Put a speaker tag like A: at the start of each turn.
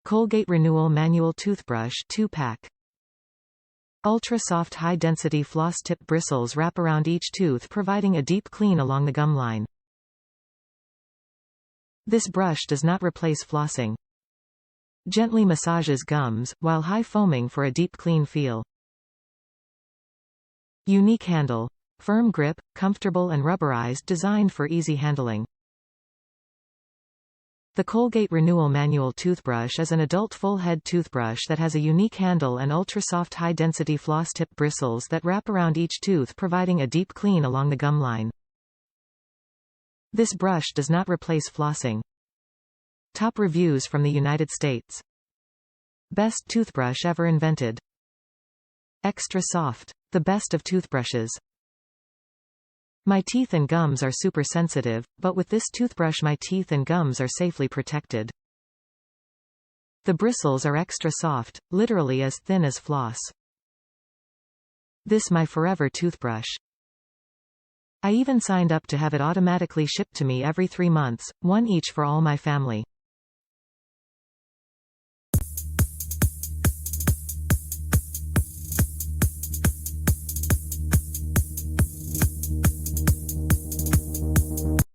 A: Colgate Renewal Manual Toothbrush 2-pack. Ultra-soft high-density floss-tip bristles wrap around each tooth, providing a deep clean along the gum line. This brush does not replace flossing. Gently massages gums, while high foaming for a deep clean feel. Unique handle. Firm grip, comfortable and rubberized, designed for easy handling. The Colgate Renewal Manual Toothbrush is an adult full-head toothbrush that has a unique handle and ultra-soft high-density floss-tip bristles that wrap around each tooth, providing a deep clean along the gum line. This brush does not replace flossing. Top reviews from the United States. Best toothbrush ever invented. Extra soft. The best of toothbrushes. My teeth and gums are super sensitive, but with this toothbrush my teeth and gums are safely protected. The bristles are extra soft, literally as thin as floss. This my forever toothbrush. I even signed up to have it automatically shipped to me every 3 months, one each for all my family.